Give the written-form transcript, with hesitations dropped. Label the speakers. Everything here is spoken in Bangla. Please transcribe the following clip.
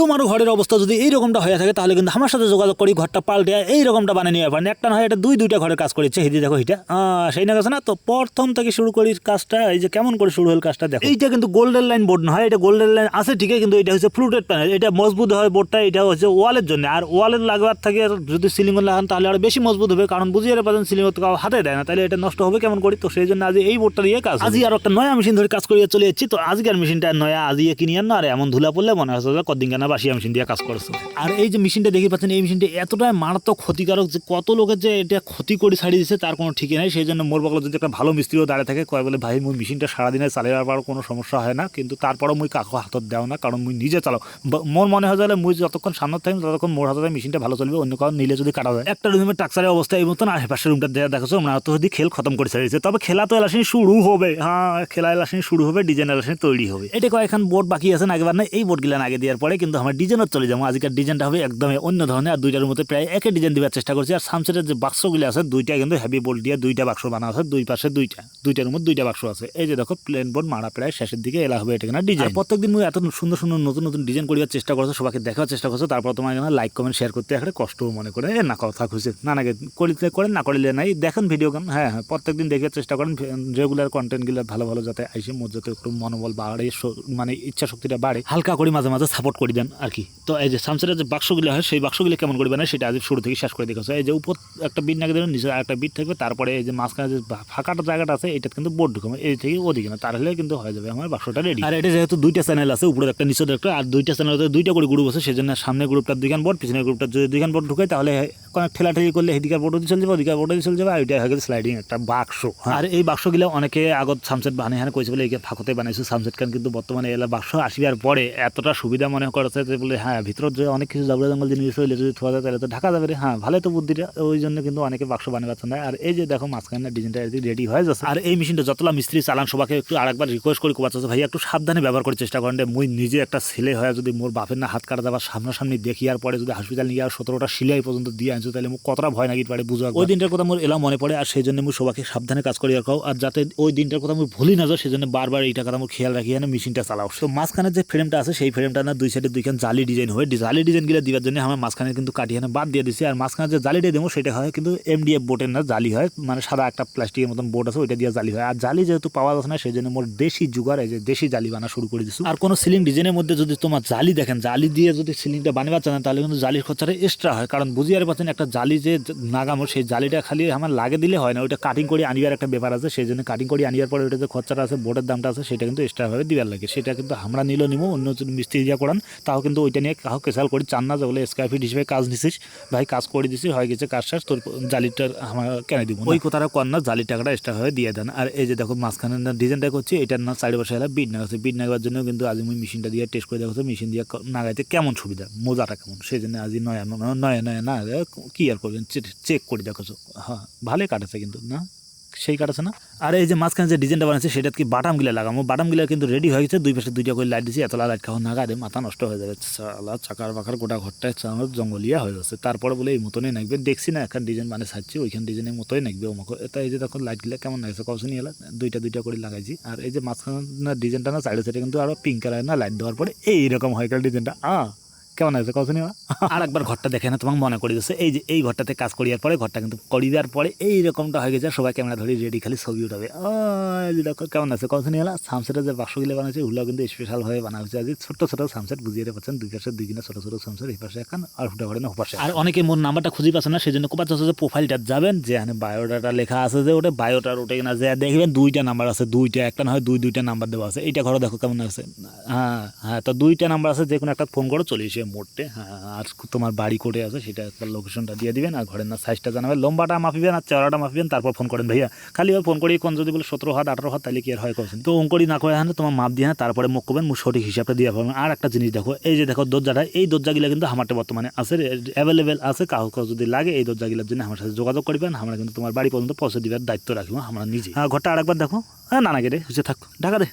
Speaker 1: তোমারও ঘরের অবস্থা যদি এইরকমটা হয়ে থাকে তাহলে কিন্তু আমার সাথে যোগাযোগ করি, ঘরটা পাল্টে এইরকমটা বানিয়ে নিয়ে পারেন। একটা নয় এটা দুইটা ঘরের কাজ করেছে, হিদি দেখো এটা সেই না গেছে না। তো প্রথম থেকে শুরু করি কাজটা, এই যে কেমন করে শুরু হল কাজটা দেখো। এইটা কিন্তু গোল্ডেন লাইন বোর্ড নয়, এটা গোল্ডেন লাইন আছে ঠিকই, কিন্তু এটা হচ্ছে ফ্লুটেড প্যানেল। এটা মজবুত হয় বোর্ডটা, এটা হচ্ছে ওয়ালের জন্য। আর ওয়ালের লাগবার থাকে যদি সিলিং লাগান তাহলে আরো বেশি মজবুত হবে, কারণ বুঝিয়ে পারেন সিলিং তো হাতে দেয় না, তাহলে এটা নষ্ট হবে কেমন করি। তো সেই জন্য আজ এই বোর্ডটা দিয়ে কাজ, আজই আর একটা নয়া মেশিন ধরে কাজ করিয়ে চলে যাচ্ছি। তো আজকের মেশিনটা নয়া আজিয়ে কিনি আন না, আর এমন ধুলা পড়লে মনে হচ্ছে কদিন কেনা বাসিয়া মেশিন দিয়ে কাজ করছো। আর এই যে মেশিনটা দেখে পাচ্ছেন, এই মেশিনটা এতটাই মারাত্মক ক্ষতিকারক যে কত লোকের যে এটা ক্ষতি করে ছাড়িয়ে দিচ্ছে তার কোনো ঠিকই নাই। সেই জন্য মোর বগলে যদি একটা ভালো মিস্ত্রিও দাঁড়িয়ে থাকে কয় বলে ভাই মুই মেশিনটা সারাদিনে চালিয়ে যাওয়ার কোনো সমস্যা হয় না, কিন্তু তারপরও মুই কাকু হাতত দেও না, কারণ মুই নিজে চালাও। মোর মনে হয় যাবে মুই যতক্ষণ সামনে থাকি ততক্ষণ মোর হাতে মেশিনটা ভালো চলবে, অন্য কারণ নিলে যদি কাটা যায়। একটা রুমের টাকসারের অবস্থা এই মতন, আর পাশের রুমটা দেখছো ওনারা তো যদি খেল খতম করে ছাড়িয়েছে। তবে খেলা তো এলাসিনী শুরু হবে, হ্যাঁ খেলা এলাসিনী শুরু হবে, ডিজাইন এলাসিনী তৈরি হবে। এটা কয়েকখান বোর্ড বাকি আছে আগেবার না, এই বোর্ড গিলান আগে দেওয়ার পরে কিন্তু আমার ডিজাইনের চলে যাবো। আজকের ডিজাইনটা হবে একদম অন্য ধরনের, আর দুইটার মধ্যে প্রায় একই ডিজাইন দেওয়ার চেষ্টা করছি। আর সামসেটের যে বাক্সগুলো আছে দুইটা কিন্তু হেভি বোল্ট দিয়ে দুইটা বাক্স বানা আছে, দুই পাশে দুইটার মধ্যে দুইটা বাক্স আছে। এই যে দেখো প্লেন বোর্ড মারা প্রায় শেষের দিকে এলা হবে এটা কিনা ডিজাইন। প্রত্যেকদিন এত সুন্দর সুন্দর নতুন নতুন ডিজাইন করার চেষ্টা করছো, সবাইকে দেখার চেষ্টা করছো, তারপর তোমার লাইক কমেন্ট শেয়ার করতে একটা কষ্ট মনে করে না কথা খুঁজে না করিতে করেন, না করিলে নাই দেখেন ভিডিও গান। হ্যাঁ প্রত্যেকদিন দেখার চেষ্টা করেন, রেগুলার কন্টেন্টগুলো ভালো ভালো যাতে আইসে মোর যাতে একটু মনোবল বাড়ে, মানে ইচ্ছা শক্তিটা বাড়ে, হালকা করে মাঝে মাঝে সাপোর্ট করে দেন আর কি। তো এই যে সামসেটের যে বাক্সগুলো হয় সেই বাক্সগুলো কেমন করবে না সেটা আজ শুরু থেকে শেষ করে দেখেছো। এই যে উপর একটা বিট নাকি দেবেন, নিচে একটা বিট থাকবে, তারপরে এই যে মাঝখানে যে ফাঁকাটা জায়গাটা আছে এটা কিন্তু বোর্ড ঢুকবে এই থেকে ওদিকে না, তাহলে কিন্তু হয়ে যাবে আমার বাক্সটা রেডি। আর এটা যেহেতু দুইটা চ্যানেল আছে, উপরে একটা নিচে একটা, আর দুইটা চ্যানেলে দুইটা করে গ্রুপ আছে, সেই জন্য সামনে গ্রুপটার দুইখান বোর্ড, পিছনের গ্রুপটার যদি দুইখান বোর্ড ঢুকে তাহলে অনেক ঠেলাঠেলি করলে এদিকার বোর্ডও চলে যাবে, ওদিকার বোর্ডও চলে যাবে, আর এটা হয়ে গেছে স্লাইডিং একটা বাক্স। আর এই বাক্সগুলো অনেকে আগত সামসেট বানিয়ে কইছে বলে এই ফাঁকতে বানাইছে সামসেট খান, কিন্তু বর্তমানে এলা বাক্স আসিবার পরে এতটা সুবিধা মনে করেছে যে বলে হ্যাঁ ভিতর যে অনেক কিছু জঙ্গল জঙ্গল জিনিস হইলে যদি থোয়া যায় তাহলে তো ঢাকা যাবে। হ্যাঁ ভালো তো বুদ্ধিটা, ওই জন্য কিন্তু অনেকে বাক্স বানিয়ে পাচ্ছে না। আর এই যে দেখো মাঝখানে ডিজাইনটা রেডি হয়ে যাচ্ছে। আর এই মেশিনটা যতলা মিস্ত্রি চালান সবাইকে একটু আরেকবার রিকোয়েস্ট করে কোবাচ্ছে ভাই একটু সাবধানে ব্যবহার করার চেষ্টা করেন। মুই নিজে একটা ছেলে হয় যদি মোর বাপের না হাত কাটা যাবার সামনাসামনি দেখি আর পরে যদি হসপিটাল নিয়ে আর 17টা সিলাই পর্যন্ত দিয়ে আনছো তাহলে মুখ কতটা ভয় নাকি পারে বুঝা। ওই দিনটার কথা মোর এলা মনে পড়ে, আর সেই জন্য মুই সবাইকে সাবধানে কাজ করি রাখাও, আর যাতে ওই দিনটার কথা মুই ভুলি না যায় সেই জন্য বারবার এইটা কথা মোর খেয়াল রাখি মেশিনটা চালাও। তো মাঝখানে যে ফ্রেমটা আছে সেই ফ্রেমটা না দুই সাইডে দুইখান জালি ডিজাইন হয়, জালি ডিজাইনগুলো দিবার জন্য আমার মাঝখানে কিন্তু কাটিয়ে বাদ দিয়ে দিচ্ছি। আর মাঝখানে যে জালিটা দেবো সেটা হয় কিন্তু MDF বোর্ডের না জালি হয়, মানে সাদা একটা প্লাস্টিকের মতন বোর্ড আছে ওইটা দিয়ে জালি হয়। আর জালি যেহেতু পাওয়া যাচ্ছে না সেই জন্য মোর দেশি জুগার এই যে দেশি জালি বানা শুরু করে দিচ্ছি। আর কোনো সিলিং ডিজাইনের মধ্যে যদি তোমার জালি দেখেন, জালি দিয়ে যদি সিলিংটা বানাবার চান তাহলে কিন্তু জালির খরচাটা এক্সট্রা হয়, কারণ বুঝিয়ে পাচ্ছেন একটা জালি যে নাগামো সেই জালিটা খালি আমার লাগে দিলে হয় না, ওইটা কাটিং করে আনিবার একটা ব্যাপার আছে। সেই জন্য কাটিং করে আনিবার পরে ওইটা যে খরচাটা আছে বোর্ডের দামটা আছে সেটা কিন্তু এক্সট্রাভাবে দিবার লাগে। সেটা কিন্তু আমরা নিবো অন্য মিস্ত্রি দিয়া করান, তাও কিন্তু ওইটা নিয়ে কাউ কেসাল করি চান না যে বলে স্কয়ার ফিট হিসেবে কাজ নিছিস ভাই, কাজ করে দিছিস হয়ে গেছে কাজ শেষ, তোর জালিটার আমার কেন দিব ওই কথাটা কর না, জালি টাকাটা এক্সট্রাভাবে দিয়ে দেন। আর এই যে দেখো মাঝখানে ডিজাইনটা করছি এটার না সাইড বসে এলা বিট নাগাচ্ছে, বিট নাগাবার জন্য কিন্তু আজ আমি মেশিনটা দিয়ে টেস্ট করে দেখো মেশিন দিয়ে নাগাইতে কেমন সুবিধা মজাটা কেমন, সেই জন্য আজ নয়া না কি আর করবেন চেক করে দেখো। হ্যাঁ ভালোই কাটেছে কিন্তু না সেই কাটাছে না। আর এই যে মাঝখানে যে ডিজাইনটা বানাচ্ছে সেটা কি বাটামগুলো লাগাবো, বাটামগুলো কিন্তু রেডি হয়ে গেছে, দুই পাশে দুইটা করে লাইট দিয়েছি, এতলা লাইট খাওয়া নাগারে মাথা নষ্ট হয়ে যাবে, চাকার বাকার গোটা ঘরটায় জঙ্গলিয়া হয়ে যাচ্ছে। তারপরে বলে এই মতনই নাকবে, দেখছি না এখন ডিজাইন মানে ছাড়ছি ওইখান ডিজাইনের মতোই নাকবে ওমাকে। এটা এই যে দেখো লাইটগুলো কেমন লাগছে কৌশনি এলা দুইটা করে লাগাইছি। আর এই যে মাঝখানে ডিজাইনটা না সাইডে সাইডে কিন্তু আরো পিঙ্ক কালার না লাইট দেওয়ার পরে এইরকম হয় কাল ডিজাইনটা কেমন আছে কৌশনি। আর একবার ঘরটা দেখে না তোমাকে মনে করে দিচ্ছে, এই যে এই ঘরটাতে কাজ করিয়ার পরে ঘরটা কিন্তু করি দেওয়ার পরে এইরকমটা হয়ে গেছে, সবাই ক্যামেরা ধরে রেডি খালি ছবি উঠাবে। দেখো কেমন আছে কৌশনি এলা। সামসেটের যে বাক্সগুলো বানাচ্ছে ওগুলো কিন্তু স্পেশালভাবে বানা হয়েছে, আজ ছোট ছোট সামসেট বুঝিয়ে পাচ্ছেন, দুই পাশে দুই কিনা ছোট ছোট সামসেট, এই পাশে এখন আর হুটা করে না পাশে। আর অনেকে মোর নাম্বারটা খুঁজে পাচ্ছে না সেই জন্য কোপাচ্ছে যে প্রোফাইলটা যাবেন যে এখানে বায়োডাটা লেখা আছে যে ওটা বায়োটার ওটা কিনা যে দেখবেন দুইটা নাম্বার আছে, দুইটা একটা না হয় দুইটা নাম্বার দেওয়া আছে। এইটা ঘরে দেখো কেমন আছে। হ্যাঁ তো দুইটা নাম্বার আছে, যে কোনো একটা ফোন করে চলে এসে মোড়তে। হ্যাঁ আর তোমার বাড়ি কোটে আছে সেটা একবার লোকেশনটা দিয়ে দিবেন, আর ঘরের না সাইজটা জানাবেন, লম্বাটা মাপিবেন আর চওড়াটা মাপিবেন, তারপর ফোন করেন ভাইয়া। খালি ফোন করি কোন যদি বলে 17 হাত 18 হাত তাহলে কি আর হয় করছেন, তো অঙ্করি না করে হ্যাঁ তোমার মাপ দিয়ে তারপরে মুখ করবেন, মুখ সঠিক হিসাবটা দিয়ে পাবেন। আর একটা জিনিস দেখো, এই যে দেখো দরজাটা, এই দরজাগুলো কিন্তু আমারটা বর্তমানে আছে অ্যাভেলেবেল আছে, কাউকে যদি লাগে এই দরজাগুলোর জন্য আমার সাথে যোগাযোগ করবেন, আমরা কিন্তু তোমার বাড়ি পর্যন্ত পৌঁছে দিবার দায়িত্ব রাখবো আমরা নিজে। ঘরটা আরেকবার দেখো, না গেলে হচ্ছে থাক ঢাকা দে।